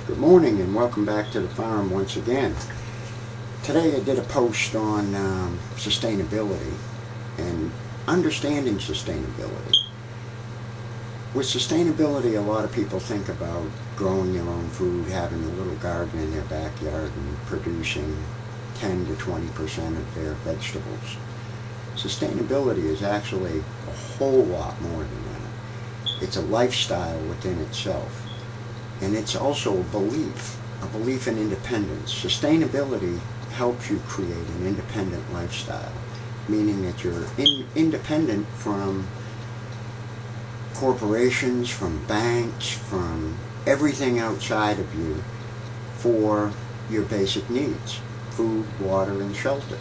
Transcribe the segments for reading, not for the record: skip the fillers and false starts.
Good morning and welcome back to the farm once again. Today I did a post on sustainability and understanding sustainability. With sustainability, a lot of people think about growing their own food, having a little garden in their backyard and producing 10 to 20% of their vegetables. Sustainability is actually a whole lot more than that. It's a lifestyle within itself. And it's also a belief in independence. Sustainability helps you create an independent lifestyle, meaning that you're independent from corporations, from banks, from everything outside of you for your basic needs, food, water, and shelter.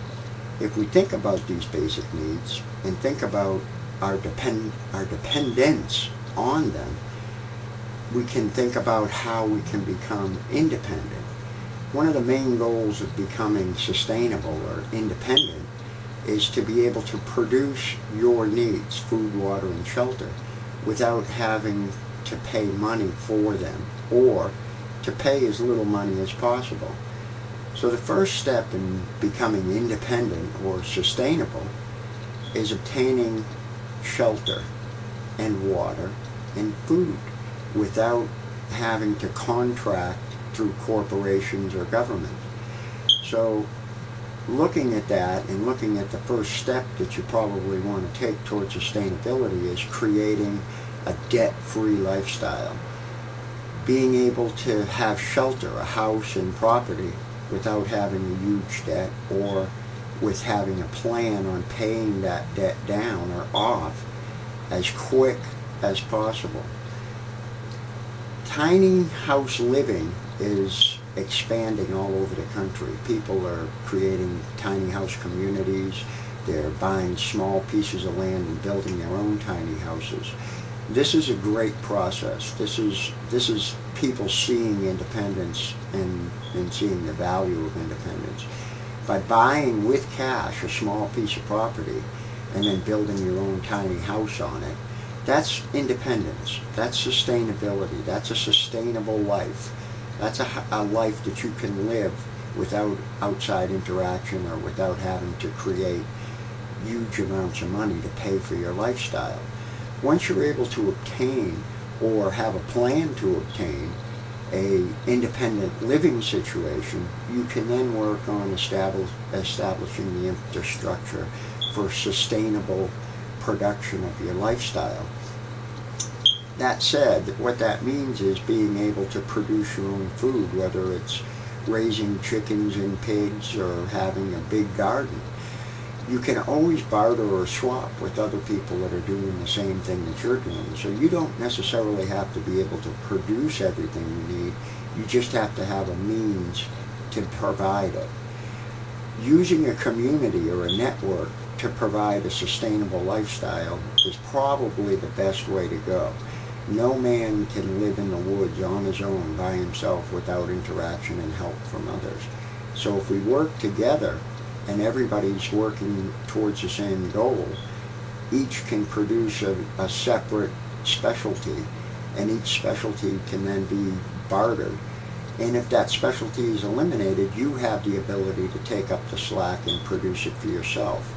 If we think about these basic needs and think about our dependence on them, we can think about how we can become independent. One of the main goals of becoming sustainable or independent is to be able to produce your needs, food, water, and shelter, without having to pay money for them or to pay as little money as possible. So the first step in becoming independent or sustainable is obtaining shelter and water and food without having to contract through corporations or government. So looking at that and looking at the first step that you probably want to take towards sustainability is creating a debt-free lifestyle. Being able to have shelter, a house and property, without having a huge debt or with having a plan on paying that debt down or off as quick as possible. Tiny house living is expanding all over the country. People are creating tiny house communities. They're buying small pieces of land and building their own tiny houses. This is a great process. This is people seeing independence and seeing the value of independence. By buying with cash a small piece of property and then building your own tiny house on it, that's independence. That's sustainability. That's a sustainable life. That's a life that you can live without outside interaction or without having to create huge amounts of money to pay for your lifestyle. Once you're able to obtain or have a plan to obtain a independent living situation, you can then work on establishing the infrastructure for sustainable production of your lifestyle. That said, what that means is being able to produce your own food, whether it's raising chickens and pigs or having a big garden. You can always barter or swap with other people that are doing the same thing that you're doing. So you don't necessarily have to be able to produce everything you need. You just have to have a means to provide it. Using a community or a network to provide a sustainable lifestyle is probably the best way to go. No man can live in the woods on his own by himself without interaction and help from others. So if we work together and everybody's working towards the same goal, each can produce a separate specialty, and each specialty can then be bartered. And if that specialty is eliminated, you have the ability to take up the slack and produce it for yourself.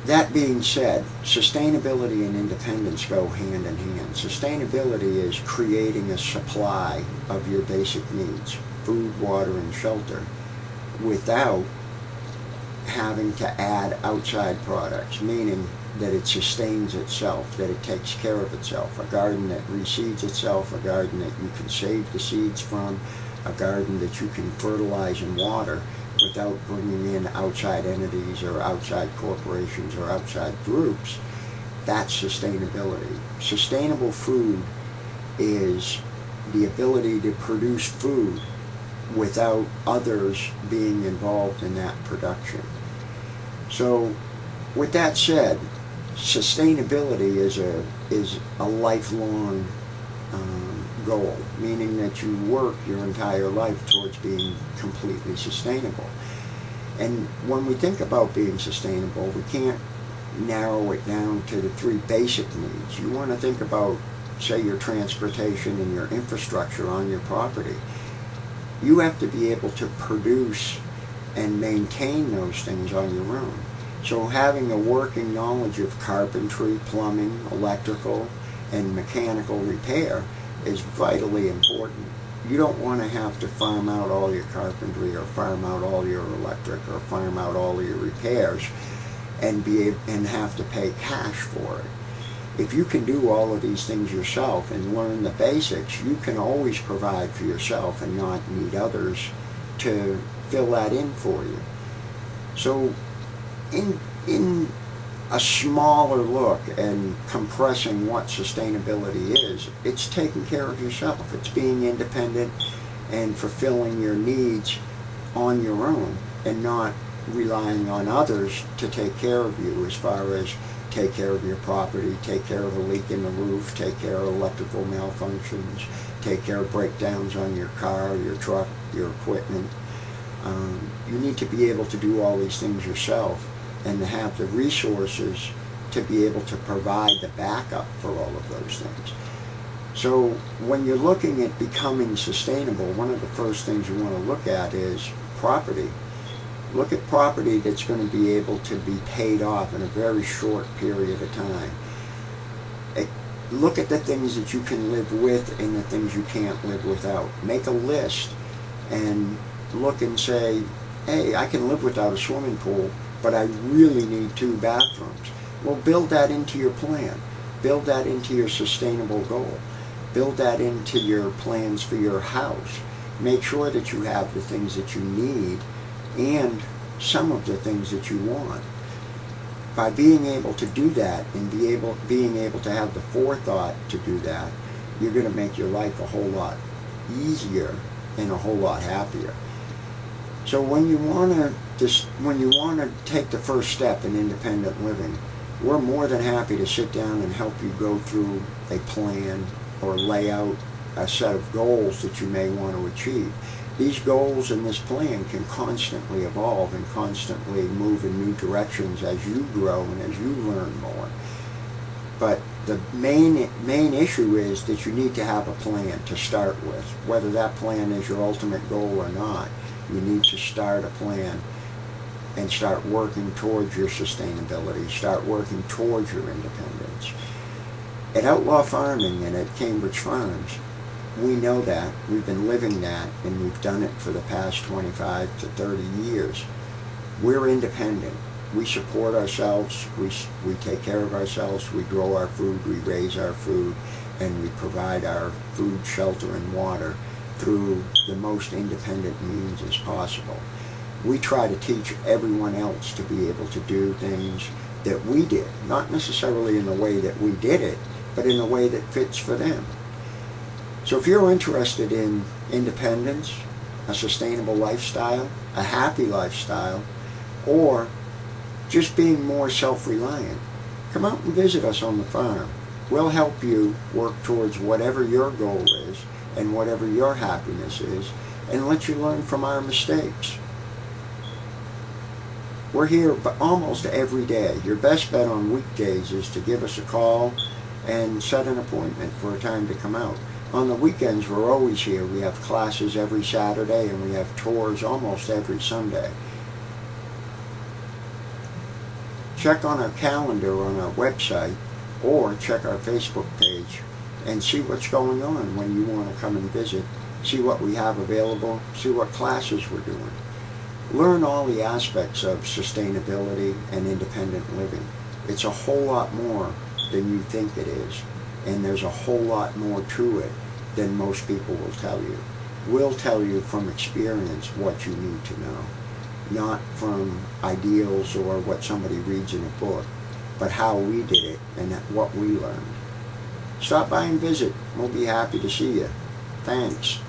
That being said, sustainability and independence go hand in hand. Sustainability is creating a supply of your basic needs, food, water, and shelter, without having to add outside products, meaning that it sustains itself, that it takes care of itself. A garden that reseeds itself, a garden that you can save the seeds from, a garden that you can fertilize and water without bringing in outside entities or outside corporations or outside groups. That's sustainability. Sustainable food is the ability to produce food without others being involved in that production. So with that said, sustainability is a lifelong goal, meaning that you work your entire life towards being completely sustainable. And when we think about being sustainable, we can't narrow it down to the three basic needs. You want to think about say, your transportation and your infrastructure on your property. You have to be able to produce and maintain those things on your own. So having a working knowledge of carpentry, plumbing, electrical, and mechanical repair is vitally important. You don't want to have to farm out all your carpentry or farm out all your electric or farm out all your repairs and have to pay cash for it. If you can do all of these things yourself and learn the basics, you can always provide for yourself and not need others to fill that in for you. So in a smaller look and compressing what sustainability is, it's taking care of yourself. It's being independent and fulfilling your needs on your own and not relying on others to take care of you, as far as take care of your property, take care of a leak in the roof, take care of electrical malfunctions, take care of breakdowns on your car, your truck, your equipment. You need to be able to do all these things yourself and to have the resources to be able to provide the backup for all of those things. So when you're looking at becoming sustainable, one of the first things you want to look at is property. Look at property that's going to be able to be paid off in a very short period of time. Look at the things that you can live with and the things you can't live without. Make a list and look and say, hey, I can live without a swimming pool, but I really need 2 bathrooms. Well, build that into your plan. Build that into your sustainable goal. Build that into your plans for your house. Make sure that you have the things that you need and some of the things that you want. By being able to do that and being able to have the forethought to do that, you're going to make your life a whole lot easier and a whole lot happier. So when you want to take the first step in independent living, we're more than happy to sit down and help you go through a plan or lay out a set of goals that you may want to achieve. These goals and this plan can constantly evolve and constantly move in new directions as you grow and as you learn more. But the main issue is that you need to have a plan to start with. Whether that plan is your ultimate goal or not, you need to start a plan and start working towards your sustainability, start working towards your independence. At Outlaw Farming and at Cambridge Farms, we know that, we've been living that, and we've done it for the past 25 to 30 years. We're independent. We support ourselves, we take care of ourselves, we grow our food, we raise our food, and we provide our food, shelter, and water through the most independent means as possible. We try to teach everyone else to be able to do things that we did, not necessarily in the way that we did it, but in a way that fits for them. So if you're interested in independence, a sustainable lifestyle, a happy lifestyle, or just being more self-reliant, come out and visit us on the farm. We'll help you work towards whatever your goal is and whatever your happiness is, and let you learn from our mistakes. We're here almost every day. Your best bet on weekdays is to give us a call and set an appointment for a time to come out. On the weekends, we're always here. We have classes every Saturday, and we have tours almost every Sunday. Check on our calendar on our website, or check our Facebook page and see what's going on when you want to come and visit. See what we have available, see what classes we're doing. Learn all the aspects of sustainability and independent living. It's a whole lot more than you think it is, and there's a whole lot more to it than most people will tell you. We'll tell you from experience what you need to know, not from ideals or what somebody reads in a book, but how we did it and what we learned. Stop by and visit. We'll be happy to see you. Thanks.